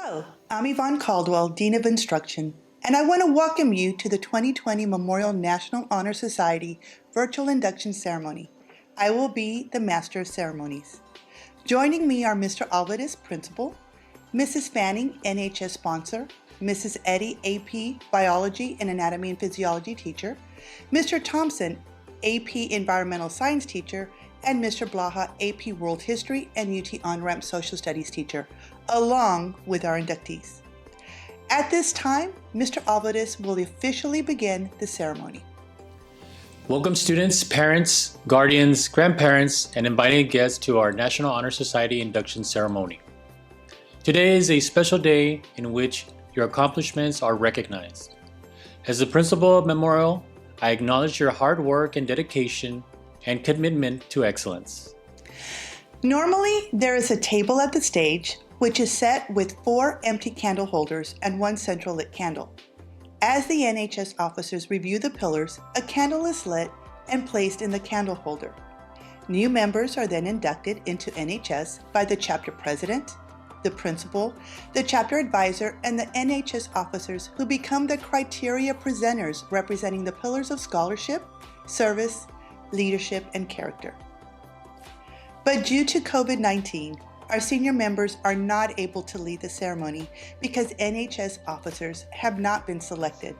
Hello, I'm Yvonne Caldwell, Dean of Instruction, and I want to welcome you to the 2020 Memorial National Honor Society Virtual Induction Ceremony. I will be the Master of Ceremonies. Joining me are Mr. Alvarez, Principal, Mrs. Fanning, NHS Sponsor, Mrs. Eddy, AP Biology and Anatomy and Physiology Teacher, Mr. Thompson, AP Environmental Science Teacher, and Mr. Blaha, AP World History and UT On-Ramp Social Studies Teacher, along with our inductees. At this time, Mr. Alvarez will officially begin the ceremony. Welcome students, parents, guardians, grandparents, and invited guests to our National Honor Society induction ceremony. Today is a special day in which your accomplishments are recognized. As the principal of Memorial, I acknowledge your hard work and dedication and commitment to excellence. Normally, there is a table at the stage which is set with 4 empty candle holders and 1 central lit candle. As the NHS officers review the pillars, a candle is lit and placed in the candle holder. New members are then inducted into NHS by the chapter president, the principal, the chapter advisor, and the NHS officers who become the criteria presenters representing the pillars of scholarship, service, leadership, and character. But due to COVID-19, our senior members are not able to lead the ceremony because NHS officers have not been selected.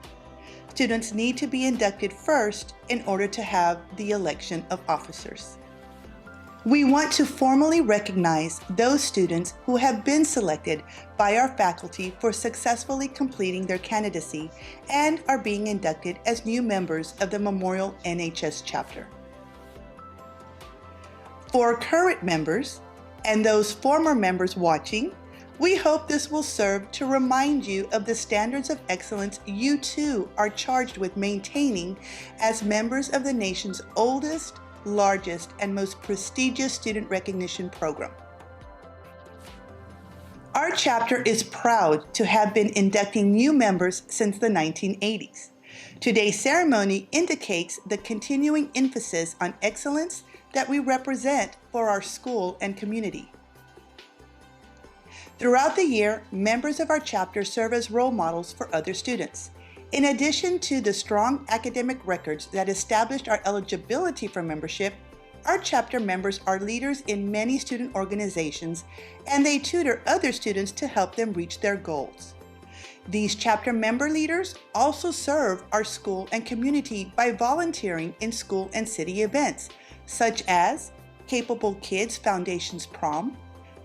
Students need to be inducted first in order to have the election of officers. We want to formally recognize those students who have been selected by our faculty for successfully completing their candidacy and are being inducted as new members of the Memorial NHS chapter. For current members and those former members watching, we hope this will serve to remind you of the standards of excellence you too are charged with maintaining as members of the nation's oldest, largest, and most prestigious student recognition program. Our chapter is proud to have been inducting new members since the 1980s. Today's ceremony indicates the continuing emphasis on excellence that we represent for our school and community. Throughout the year, members of our chapter serve as role models for other students. In addition to the strong academic records that established our eligibility for membership, our chapter members are leaders in many student organizations, and they tutor other students to help them reach their goals. These chapter member leaders also serve our school and community by volunteering in school and city events, such as Capable Kids Foundation's Prom,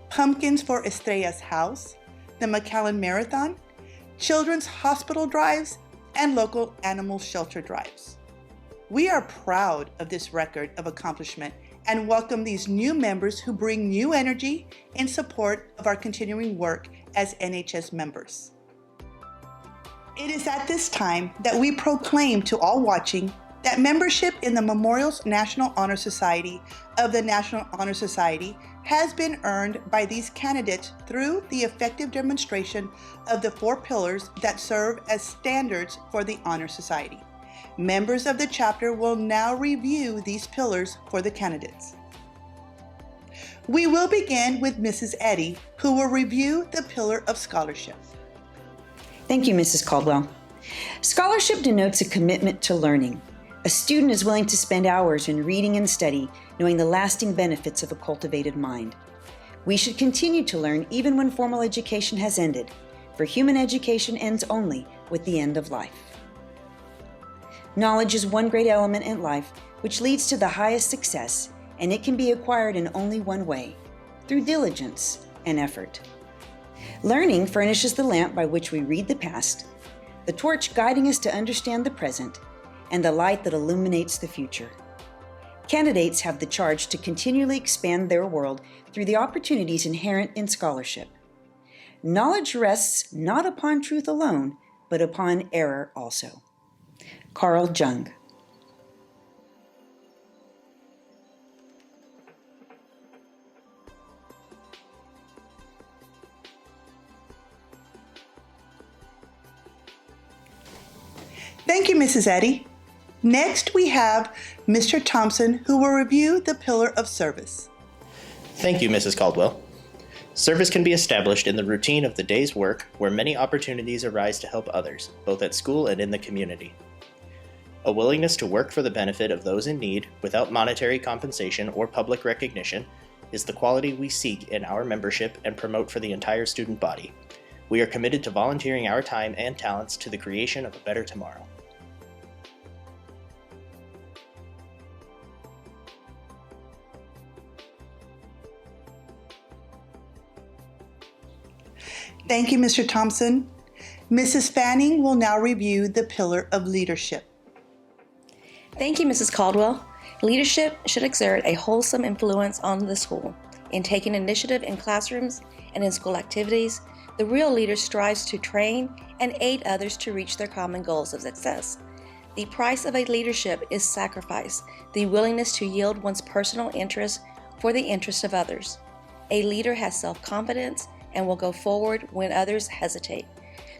Pumpkins for Estrella's House, the McAllen Marathon, Children's Hospital Drives, and local animal shelter drives. We are proud of this record of accomplishment and welcome these new members who bring new energy in support of our continuing work as NHS members. It is at this time that we proclaim to all watching that membership in the Memorial's National Honor Society of the National Honor Society has been earned by these candidates through the effective demonstration of the 4 pillars that serve as standards for the Honor Society. Members of the chapter will now review these pillars for the candidates. We will begin with Mrs. Eddy, who will review the pillar of scholarship. Thank you, Mrs. Caldwell. Scholarship denotes a commitment to learning. A student is willing to spend hours in reading and study, knowing the lasting benefits of a cultivated mind. We should continue to learn even when formal education has ended, for human education ends only with the end of life. Knowledge is one great element in life which leads to the highest success, and it can be acquired in only one way, through diligence and effort. Learning furnishes the lamp by which we read the past, the torch guiding us to understand the present, and the light that illuminates the future. Candidates have the charge to continually expand their world through the opportunities inherent in scholarship. Knowledge rests not upon truth alone, but upon error also. Carl Jung. Thank you, Mrs. Eddy. Next, we have Mr. Thompson, who will review the pillar of service. Thank you, Mrs. Caldwell. Service can be established in the routine of the day's work, where many opportunities arise to help others, both at school and in the community. A willingness to work for the benefit of those in need without monetary compensation or public recognition is the quality we seek in our membership and promote for the entire student body. We are committed to volunteering our time and talents to the creation of a better tomorrow. Thank you, Mr. Thompson. Mrs. Fanning will now review the pillar of leadership. Thank you, Mrs. Caldwell. Leadership should exert a wholesome influence on the school. In taking initiative in classrooms and in school activities, the real leader strives to train and aid others to reach their common goals of success. The price of a leadership is sacrifice, the willingness to yield one's personal interest for the interest of others. A leader has self-confidence and will go forward when others hesitate.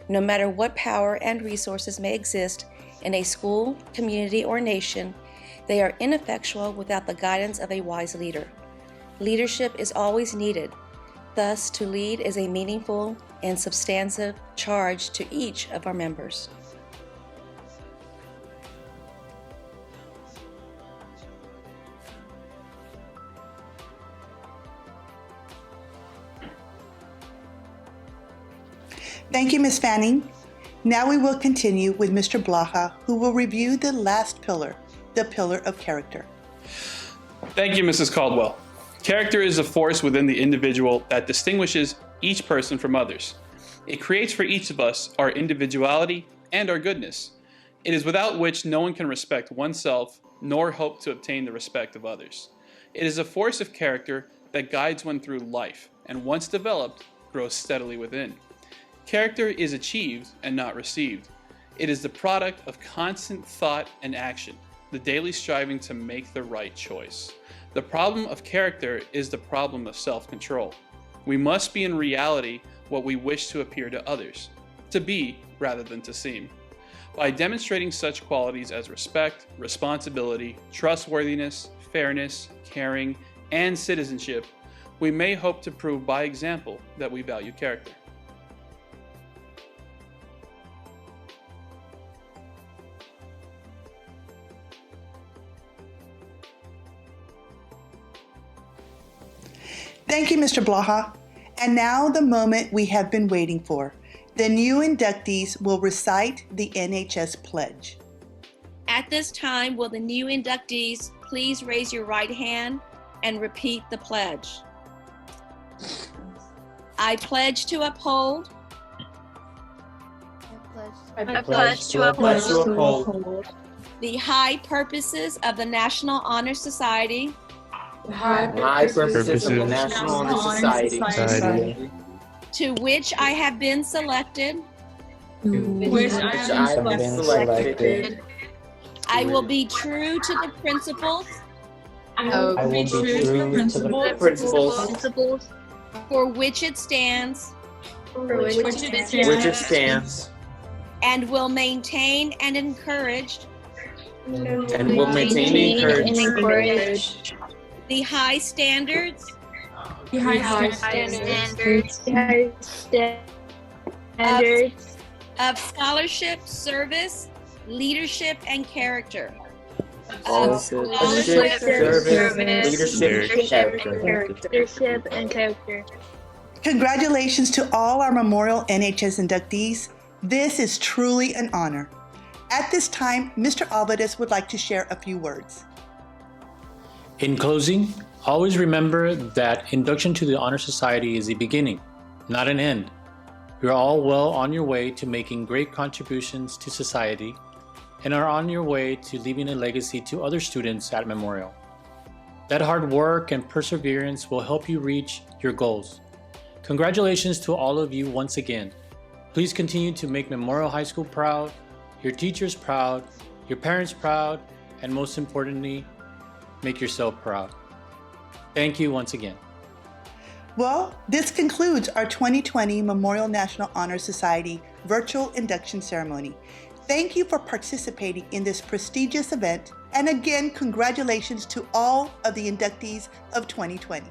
No matter what power and resources may exist in a school, community, or nation, they are ineffectual without the guidance of a wise leader. Leadership is always needed. Thus, to lead is a meaningful and substantive charge to each of our members. Thank you, Ms. Fanning. Now we will continue with Mr. Blaha, who will review the last pillar, the pillar of character. Thank you, Mrs. Caldwell. Character is a force within the individual that distinguishes each person from others. It creates for each of us our individuality and our goodness. It is without which no one can respect oneself nor hope to obtain the respect of others. It is a force of character that guides one through life and, once developed, grows steadily within. Character is achieved and not received. It is the product of constant thought and action, the daily striving to make the right choice. The problem of character is the problem of self-control. We must be in reality what we wish to appear to others, to be rather than to seem. By demonstrating such qualities as respect, responsibility, trustworthiness, fairness, caring, and citizenship, we may hope to prove by example that we value character. Thank you, Mr. Blaha. And now the moment we have been waiting for. The new inductees will recite the NHS pledge. At this time, will the new inductees please raise your right hand and repeat the pledge? I pledge to uphold. I pledge to uphold The high purposes of the National Honor Society. the high purposes of the National Honor Society, To which I have been selected. which I have been selected. I will be true to the principles. I will be true to the principles For which it stands. for which it stands, And will maintain and encourage. and will maintain and encourage The high standards. the high standards Of scholarship, service, leadership, and character. of Scholarship, service, leadership, and character. Congratulations to all our Memorial NHS inductees. This is truly an honor. At this time, Mr. Alvarez would like to share a few words. In closing, always remember that induction to the Honor Society is a beginning, not an end. You're all well on your way to making great contributions to society and are on your way to leaving a legacy to other students at Memorial. That hard work and perseverance will help you reach your goals. Congratulations to all of you once again. Please continue to make Memorial High School proud, your teachers proud, your parents proud, and most importantly, make yourself proud. Thank you once again. Well, this concludes our 2020 Memorial National Honor Society virtual induction ceremony. Thank you for participating in this prestigious event, and again, congratulations to all of the inductees of 2020.